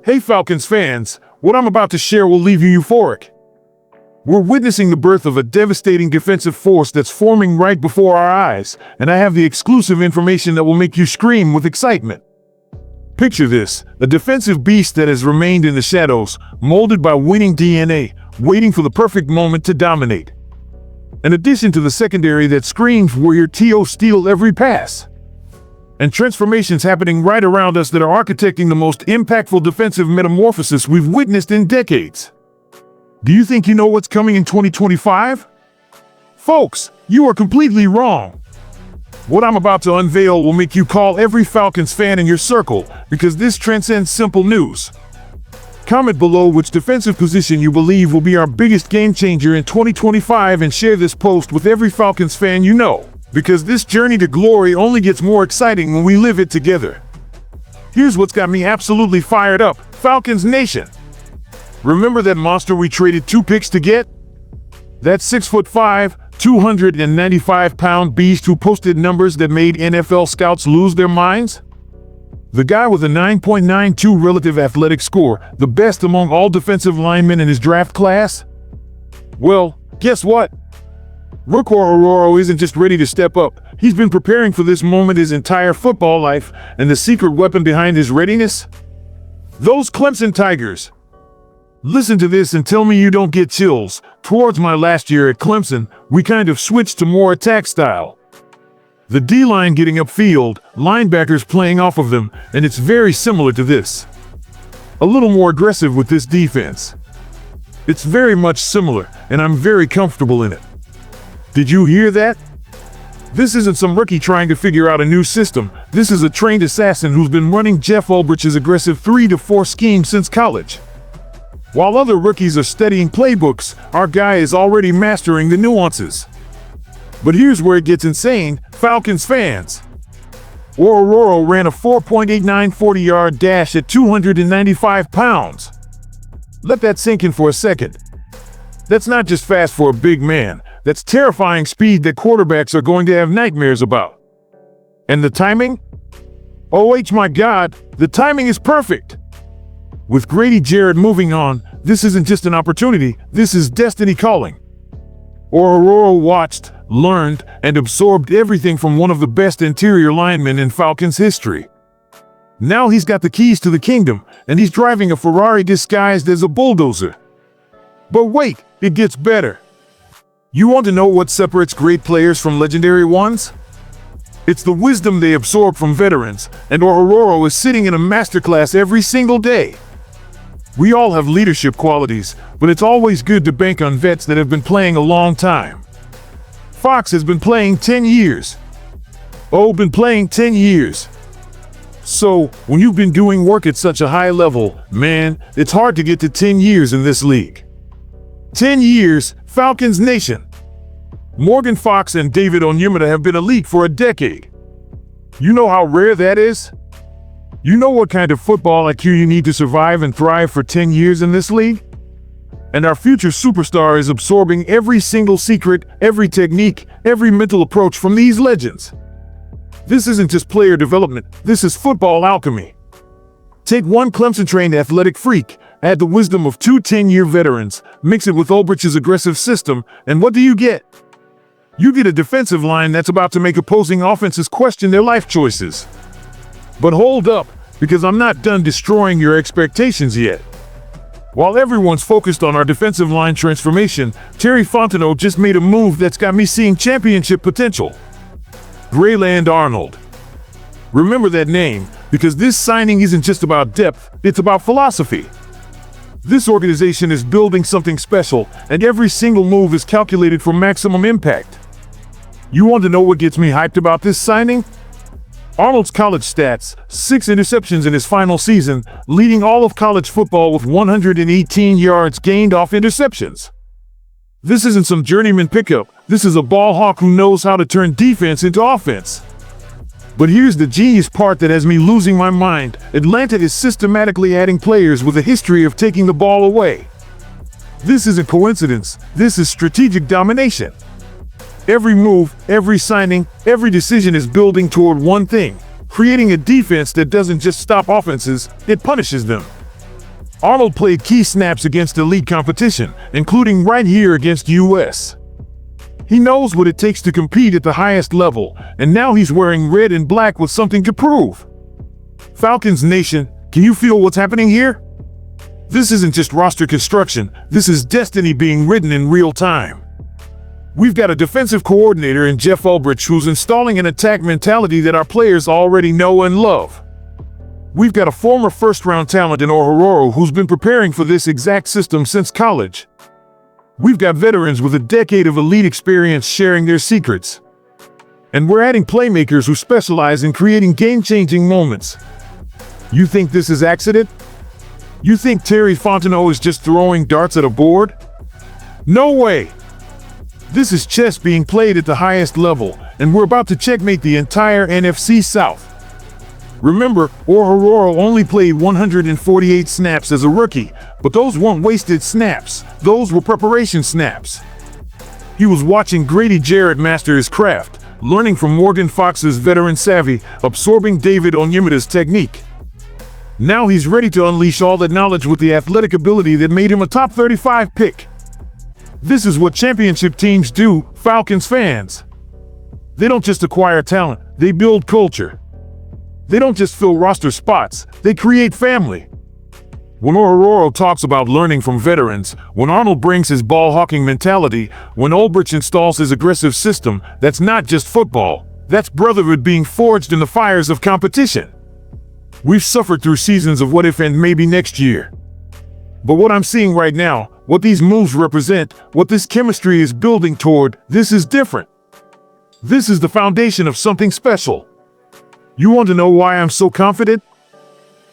Hey Falcons fans, what I'm about to share will leave you euphoric. We're witnessing the birth of a devastating defensive force that's forming right before our eyes, and I have the exclusive information that will make you scream with excitement. Picture this, a defensive beast that has remained in the shadows, molded by winning DNA, waiting for the perfect moment to dominate. In addition to the secondary that screams, "We're here to steal every pass." And transformations happening right around us that are architecting the most impactful defensive metamorphosis we've witnessed in decades. Do you think you know what's coming in 2025? Folks, you are completely wrong. What I'm about to unveil will make you call every Falcons fan in your circle, because this transcends simple news. Comment below which defensive position you believe will be our biggest game changer in 2025 and share this post with every Falcons fan you know, because this journey to glory only gets more exciting when we live it together. Here's what's got me absolutely fired up, Falcons Nation. Remember that monster we traded 2 picks to get? That 6'5", 295-pound beast who posted numbers that made NFL scouts lose their minds? The guy with a 9.92 relative athletic score, the best among all defensive linemen in his draft class? Well, guess what? Rookie Aurora isn't just ready to step up. He's been preparing for this moment his entire football life, and the secret weapon behind his readiness? Those Clemson Tigers. Listen to this and tell me you don't get chills. Towards my last year at Clemson, we kind of switched to more attack style. The D-line getting upfield, linebackers playing off of them, and it's very similar to this. A little more aggressive with this defense. It's very much similar, and I'm very comfortable in it. Did you hear that? This isn't some rookie trying to figure out a new system. This is a trained assassin who's been running Jeff Ulbrich's aggressive 3-4 scheme since college. While other rookies are studying playbooks, our guy is already mastering the nuances. But here's where it gets insane, Falcons fans. Aurora ran a 4.89 40-yard dash at 295 pounds. Let that sink in for a second. That's not just fast for a big man. That's terrifying speed that quarterbacks are going to have nightmares about. And the timing? Oh my God, the timing is perfect. With Grady Jarrett moving on, this isn't just an opportunity, this is destiny calling. Aurora watched, learned, and absorbed everything from one of the best interior linemen in Falcons history. Now he's got the keys to the kingdom, and he's driving a Ferrari disguised as a bulldozer. But wait, it gets better. You want to know what separates great players from legendary ones? It's the wisdom they absorb from veterans, and Aurora is sitting in a masterclass every single day. We all have leadership qualities, but it's always good to bank on vets that have been playing a long time. Fox has been playing 10 years. Been playing 10 years. So, when you've been doing work at such a high level, man, it's hard to get to 10 years in this league. 10 years, Falcons Nation. Morgan Fox and David Onyemata have been elite for a decade. You know how rare that is? You know what kind of football IQ you need to survive and thrive for 10 years in this league? And our future superstar is absorbing every single secret, every technique, every mental approach from these legends. This isn't just player development, this is football alchemy. Take one Clemson-trained athletic freak, add the wisdom of 2 10-year veterans, mix it with Ulbrich's aggressive system, and what do you get? You get a defensive line that's about to make opposing offenses question their life choices. But hold up, because I'm not done destroying your expectations yet. While everyone's focused on our defensive line transformation, Terry Fontenot just made a move that's got me seeing championship potential. Grayland Arnold. Remember that name, because this signing isn't just about depth, it's about philosophy. This organization is building something special, and every single move is calculated for maximum impact. You want to know what gets me hyped about this signing? Arnold's college stats, 6 interceptions in his final season, leading all of college football with 118 yards gained off interceptions. This isn't some journeyman pickup, this is a ball hawk who knows how to turn defense into offense. But here's the genius part that has me losing my mind. Atlanta is systematically adding players with a history of taking the ball away. This isn't coincidence, this is strategic domination. Every move, every signing, every decision is building toward one thing, creating a defense that doesn't just stop offenses, it punishes them. Arnold played key snaps against elite competition, including right here against US. He knows what it takes to compete at the highest level, and now he's wearing red and black with something to prove. Falcons Nation, can you feel what's happening here? This isn't just roster construction, this is destiny being written in real time. We've got a defensive coordinator in Jeff Ulbrich who's installing an attack mentality that our players already know and love. We've got a former first-round talent in Orhorhoro who's been preparing for this exact system since college. We've got veterans with a decade of elite experience sharing their secrets. And we're adding playmakers who specialize in creating game-changing moments. You think this is accident? You think Terry Fontenot is just throwing darts at a board? No way! This is chess being played at the highest level, and we're about to checkmate the entire NFC South. Remember, Orhorhoro only played 148 snaps as a rookie, but those weren't wasted snaps. Those were preparation snaps. He was watching Grady Jarrett master his craft, learning from Morgan Fox's veteran savvy, absorbing David Onyemata's technique. Now he's ready to unleash all that knowledge with the athletic ability that made him a top 35 pick. This is what championship teams do, Falcons fans. They don't just acquire talent, they build culture. They don't just fill roster spots, they create family. When Orhorhoro talks about learning from veterans, when Arnold brings his ball-hawking mentality, when Ulbrich installs his aggressive system, that's not just football, that's brotherhood being forged in the fires of competition. We've suffered through seasons of what if and maybe next year. But what I'm seeing right now, what these moves represent, what this chemistry is building toward, this is different. This is the foundation of something special. You want to know why I'm so confident?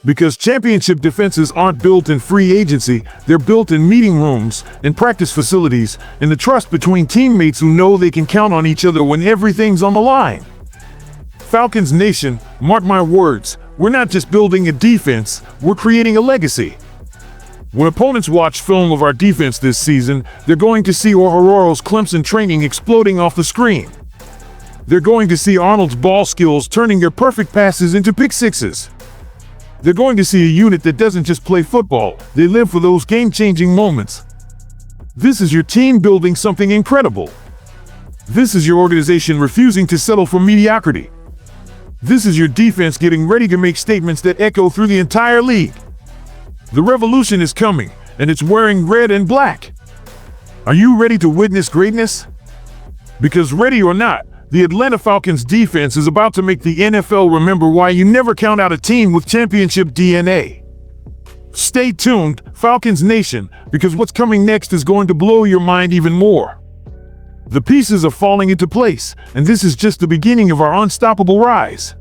Because championship defenses aren't built in free agency, they're built in meeting rooms, in practice facilities, in the trust between teammates who know they can count on each other when everything's on the line. Falcons Nation, mark my words, we're not just building a defense, we're creating a legacy. When opponents watch film of our defense this season, they're going to see Orhorhoro's Clemson training exploding off the screen. They're going to see Arnold's ball skills turning their perfect passes into pick sixes. They're going to see a unit that doesn't just play football, they live for those game-changing moments. This is your team building something incredible. This is your organization refusing to settle for mediocrity. This is your defense getting ready to make statements that echo through the entire league. The revolution is coming, and it's wearing red and black. Are you ready to witness greatness? Because ready or not, the Atlanta Falcons defense is about to make the NFL remember why you never count out a team with championship DNA. Stay tuned, Falcons Nation, because what's coming next is going to blow your mind even more. The pieces are falling into place, and this is just the beginning of our unstoppable rise.